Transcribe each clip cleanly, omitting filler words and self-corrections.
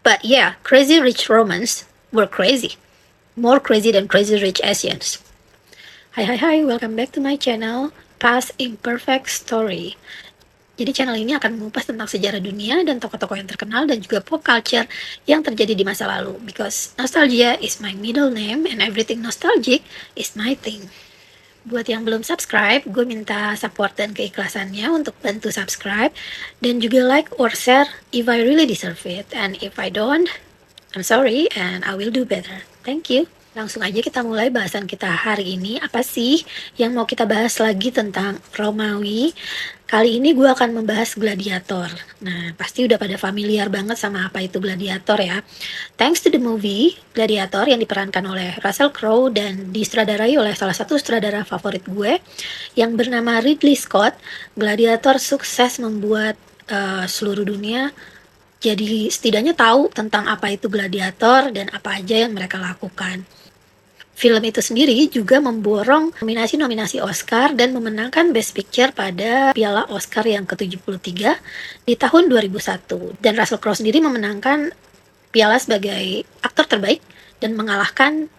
But yeah, Crazy Rich Romans were crazy. More crazy than Crazy Rich Asians. Hai, welcome back to my channel, Past Imperfect Story. Jadi channel ini akan mengupas tentang sejarah dunia dan tokoh-tokoh yang terkenal dan juga pop culture yang terjadi di masa lalu. Because nostalgia is my middle name and everything nostalgic is my thing. Buat yang belum subscribe, gue minta support dan keikhlasannya untuk bantu subscribe dan juga like or share if I really deserve it. And if I don't, I'm sorry and I will do better. Thank you. Langsung aja kita mulai bahasan kita hari ini. Apa sih yang mau kita bahas lagi tentang Romawi? Kali ini gue akan membahas gladiator. Nah, pasti udah pada familiar banget sama apa itu gladiator ya. Thanks to the movie Gladiator yang diperankan oleh Russell Crowe dan disutradarai oleh salah satu sutradara favorit gue yang bernama Ridley Scott, Gladiator sukses membuat seluruh dunia jadi setidaknya tahu tentang apa itu gladiator dan apa aja yang mereka lakukan. Film itu sendiri juga memborong nominasi-nominasi Oscar dan memenangkan Best Picture pada Piala Oscar yang ke-73 di tahun 2001. Dan Russell Crowe sendiri memenangkan piala sebagai aktor terbaik dan mengalahkan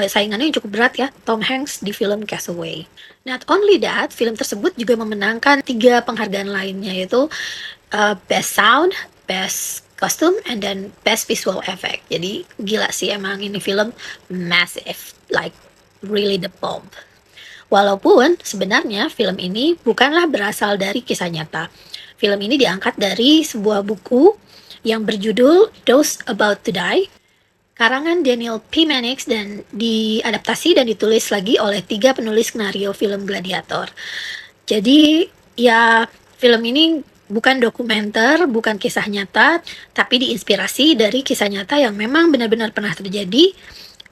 saingannya yang cukup berat ya, Tom Hanks di film Castaway. Not only that, film tersebut juga memenangkan 3 penghargaan lainnya, yaitu Best Sound, Best Costume, and then Best Visual Effect. Jadi gila sih emang ini film massive, like really the bomb. Walaupun sebenarnya film ini bukanlah berasal dari kisah nyata. Film ini diangkat dari sebuah buku yang berjudul Those About to Die, karangan Daniel P. Mannix, dan diadaptasi dan ditulis lagi oleh 3 penulis skenario film Gladiator. Jadi ya film ini bukan dokumenter, bukan kisah nyata, tapi diinspirasi dari kisah nyata yang memang benar-benar pernah terjadi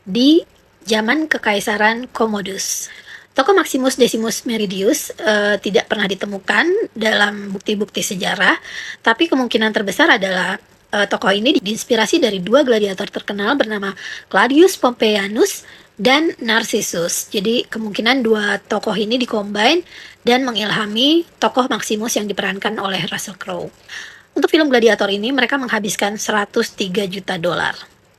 di zaman Kekaisaran Commodus. Tokoh Maximus Decimus Meridius tidak pernah ditemukan dalam bukti-bukti sejarah, tapi kemungkinan terbesar adalah tokoh ini diinspirasi dari 2 gladiator terkenal bernama Claudius Pompeianus dan Narcissus. Jadi kemungkinan 2 tokoh ini dikombin dan mengilhami tokoh Maximus yang diperankan oleh Russell Crowe. Untuk film Gladiator ini mereka menghabiskan 103 juta dolar.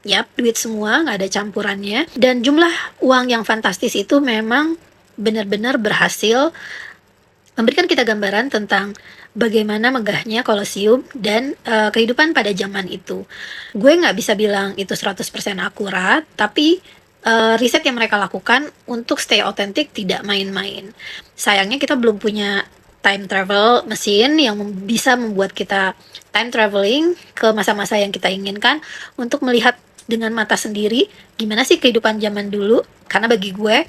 Yap, duit semua, nggak ada campurannya. Dan jumlah uang yang fantastis itu memang benar-benar berhasil memberikan kita gambaran tentang bagaimana megahnya Kolosium dan kehidupan pada zaman itu. Gue nggak bisa bilang itu 100% akurat, tapi riset yang mereka lakukan untuk stay authentic tidak main-main. Sayangnya kita belum punya time travel mesin yang bisa membuat kita time traveling ke masa-masa yang kita inginkan untuk melihat dengan mata sendiri gimana sih kehidupan zaman dulu. Karena bagi gue,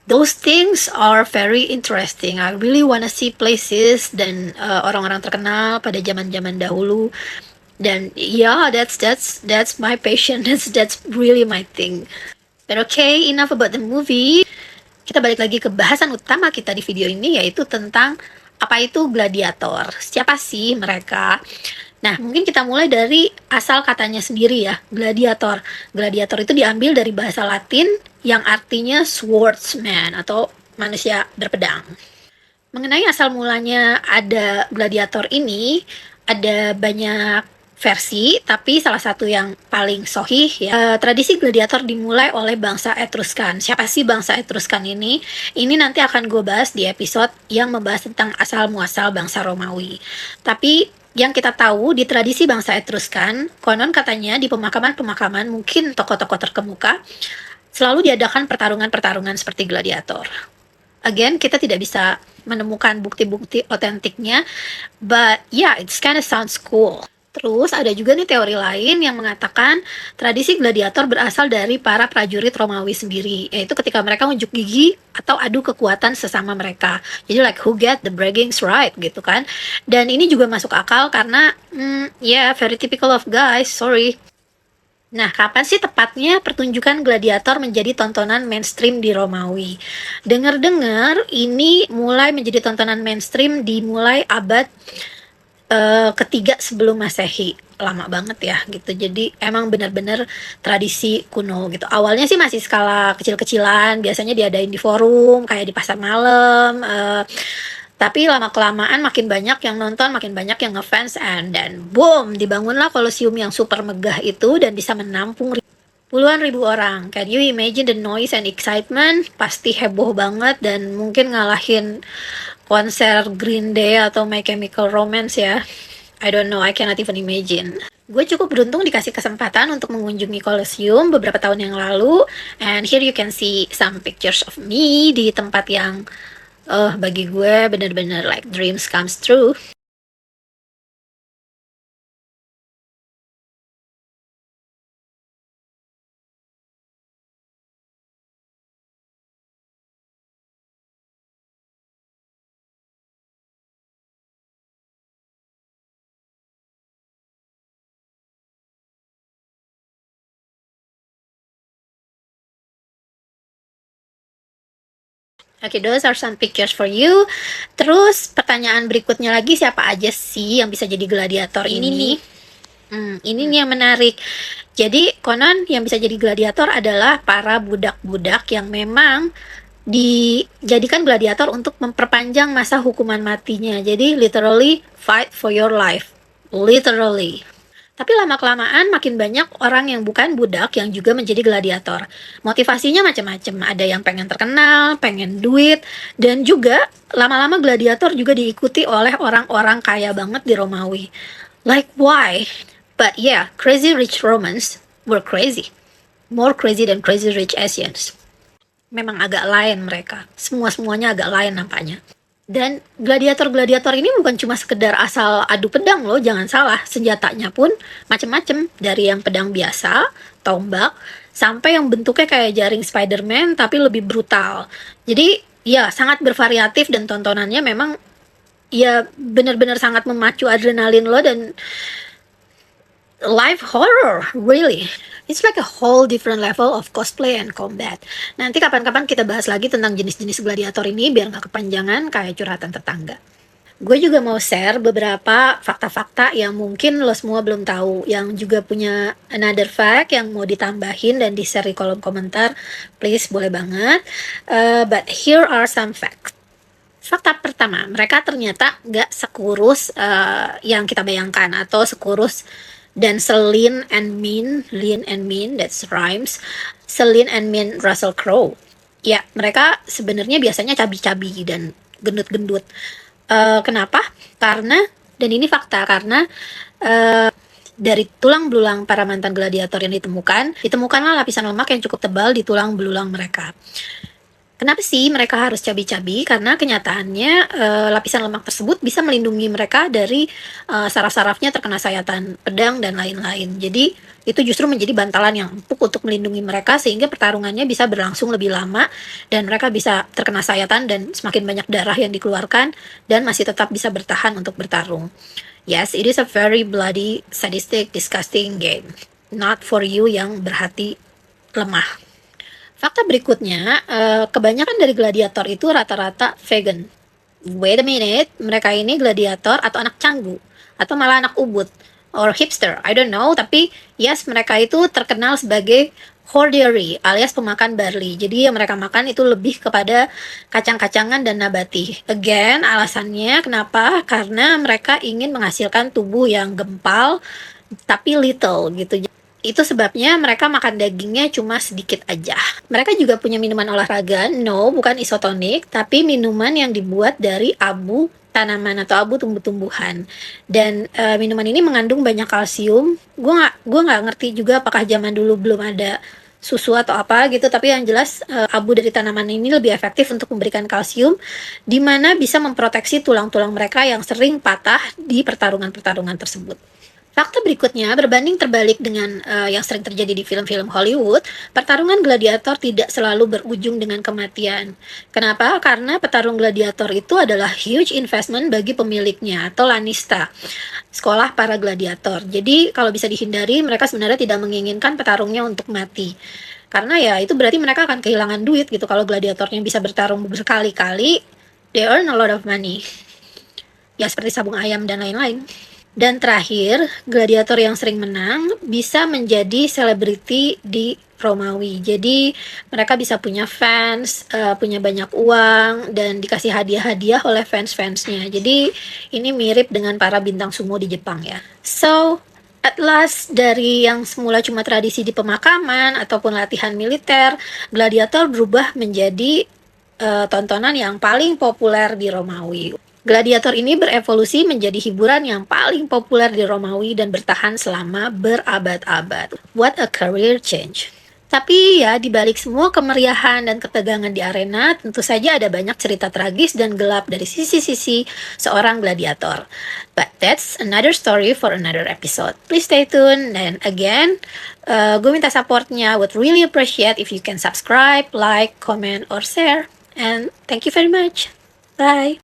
those things are very interesting. I really wanna see places dan orang-orang terkenal pada zaman-zaman dahulu. Dan yeah, that's my passion. That's really my thing. But okay, enough about the movie. Kita balik lagi ke bahasan utama kita di video ini, yaitu tentang apa itu gladiator. Siapa sih mereka? Nah, mungkin kita mulai dari asal katanya sendiri ya, gladiator. Gladiator itu diambil dari bahasa Latin yang artinya swordsman atau manusia berpedang. Mengenai asal mulanya ada gladiator ini, ada banyak versi, tapi salah satu yang paling sahih ya, tradisi gladiator dimulai oleh bangsa Etruskan. Siapa sih bangsa Etruskan ini? Ini nanti akan gue bahas di episode yang membahas tentang asal-muasal bangsa Romawi. Tapi yang kita tahu di tradisi bangsa Etruskan, konon katanya di pemakaman-pemakaman mungkin tokoh-tokoh terkemuka selalu diadakan pertarungan-pertarungan seperti gladiator. Again, kita tidak bisa menemukan bukti-bukti otentiknya, but yeah, it's kind of sounds cool. Terus ada juga nih teori lain yang mengatakan tradisi gladiator berasal dari para prajurit Romawi sendiri, yaitu ketika mereka unjuk gigi atau adu kekuatan sesama mereka. Jadi like who get the braggings right gitu kan. Dan ini juga masuk akal karena very typical of guys, sorry. Nah, kapan sih tepatnya pertunjukan gladiator menjadi tontonan mainstream di Romawi? Dengar-dengar ini mulai menjadi tontonan mainstream dimulai abad ketiga sebelum Masehi. Lama banget ya gitu. Jadi emang benar-benar tradisi kuno gitu. Awalnya sih masih skala kecil-kecilan, biasanya diadain di forum kayak di pasar malam, Tapi lama-kelamaan makin banyak yang nonton, makin banyak yang ngefans, and then boom, dibangunlah Colosseum yang super megah itu dan bisa menampung puluhan ribu orang. Can you imagine the noise and excitement? Pasti heboh banget dan mungkin ngalahin konser Green Day atau My Chemical Romance ya. I don't know, I cannot even imagine. Gue cukup beruntung dikasih kesempatan untuk mengunjungi Colosseum beberapa tahun yang lalu, and here you can see some pictures of me di tempat yang bagi gue bener-bener like dreams comes true. Oke, those are some pictures for you. Terus pertanyaan berikutnya lagi, siapa aja sih yang bisa jadi gladiator ini? Ini nih yang menarik. Jadi konon yang bisa jadi gladiator adalah para budak-budak yang memang dijadikan gladiator untuk memperpanjang masa hukuman matinya. Jadi literally fight for your life. Literally. Tapi lama-kelamaan makin banyak orang yang bukan budak yang juga menjadi gladiator. Motivasinya macam-macam. Ada yang pengen terkenal, pengen duit, dan juga lama-lama gladiator juga diikuti oleh orang-orang kaya banget di Romawi. Like why? But yeah, crazy rich Romans were crazy. More crazy than crazy rich Asians. Memang agak lain mereka. Semua-semuanya agak lain nampaknya. Dan gladiator-gladiator ini bukan cuma sekedar asal adu pedang loh, jangan salah. Senjatanya pun macem-macem. Dari yang pedang biasa, tombak, sampai yang bentuknya kayak jaring Spider-Man tapi lebih brutal. Jadi ya sangat bervariatif dan tontonannya memang ya benar-benar sangat memacu adrenalin lo dan live horror, really. It's like a whole different level of cosplay and combat. Nanti kapan-kapan kita bahas lagi tentang jenis-jenis gladiator ini biar nggak kepanjangan kayak curhatan tetangga. Gue juga mau share beberapa fakta-fakta yang mungkin lo semua belum tahu, yang juga punya another fact yang mau ditambahin dan di-share di kolom komentar. Please, boleh banget. But here are some facts. Fakta pertama, mereka ternyata nggak sekurus yang kita bayangkan atau sekurus dan lean and mean, that's rhymes, lean and mean Russell Crowe. Ya, mereka sebenarnya biasanya cabi-cabi dan gendut-gendut. Kenapa? Karena, dan ini fakta, karena dari tulang belulang para mantan gladiator yang ditemukanlah lapisan lemak yang cukup tebal di tulang belulang mereka. Kenapa sih mereka harus cabi-cabi? Karena kenyataannya lapisan lemak tersebut bisa melindungi mereka dari saraf-sarafnya terkena sayatan pedang dan lain-lain. Jadi itu justru menjadi bantalan yang empuk untuk melindungi mereka sehingga pertarungannya bisa berlangsung lebih lama dan mereka bisa terkena sayatan dan semakin banyak darah yang dikeluarkan dan masih tetap bisa bertahan untuk bertarung. Yes, it is a very bloody, sadistic, disgusting game. Not for you yang berhati lemah. Fakta berikutnya, kebanyakan dari gladiator itu rata-rata vegan. Wait a minute, mereka ini gladiator atau anak canggu, atau malah anak ubud, or hipster, I don't know, tapi yes, mereka itu terkenal sebagai hordery, alias pemakan barley. Jadi yang mereka makan itu lebih kepada kacang-kacangan dan nabati. Again, alasannya kenapa? Karena mereka ingin menghasilkan tubuh yang gempal, tapi little gitu. Itu sebabnya mereka makan dagingnya cuma sedikit aja. Mereka juga punya minuman olahraga, no, bukan isotonik, tapi minuman yang dibuat dari abu tanaman atau abu tumbuh-tumbuhan. Dan minuman ini mengandung banyak kalsium. Gue nggak ngerti juga apakah zaman dulu belum ada susu atau apa gitu, tapi yang jelas abu dari tanaman ini lebih efektif untuk memberikan kalsium, di mana bisa memproteksi tulang-tulang mereka yang sering patah di pertarungan-pertarungan tersebut. Fakta berikutnya, berbanding terbalik dengan yang sering terjadi di film-film Hollywood, pertarungan gladiator tidak selalu berujung dengan kematian. Kenapa? Karena petarung gladiator itu adalah huge investment bagi pemiliknya atau lanista, sekolah para gladiator. Jadi kalau bisa dihindari, mereka sebenarnya tidak menginginkan petarungnya untuk mati. Karena ya itu berarti mereka akan kehilangan duit gitu. Kalau gladiatornya bisa bertarung berkali-kali, they earn a lot of money. Ya seperti sabung ayam dan lain-lain. Dan terakhir, gladiator yang sering menang bisa menjadi selebriti di Romawi. Jadi mereka bisa punya fans, punya banyak uang, dan dikasih hadiah-hadiah oleh fans-fansnya. Jadi ini mirip dengan para bintang sumo di Jepang ya. So, at last, dari yang semula cuma tradisi di pemakaman ataupun latihan militer, gladiator berubah menjadi tontonan yang paling populer di Romawi. Gladiator ini berevolusi menjadi hiburan yang paling populer di Romawi dan bertahan selama berabad-abad. What a career change. Tapi ya, di balik semua kemeriahan dan ketegangan di arena, tentu saja ada banyak cerita tragis dan gelap dari sisi-sisi seorang gladiator. But that's another story for another episode. Please stay tuned. And again, gue minta supportnya. Would really appreciate if you can subscribe, like, comment, or share. And thank you very much. Bye.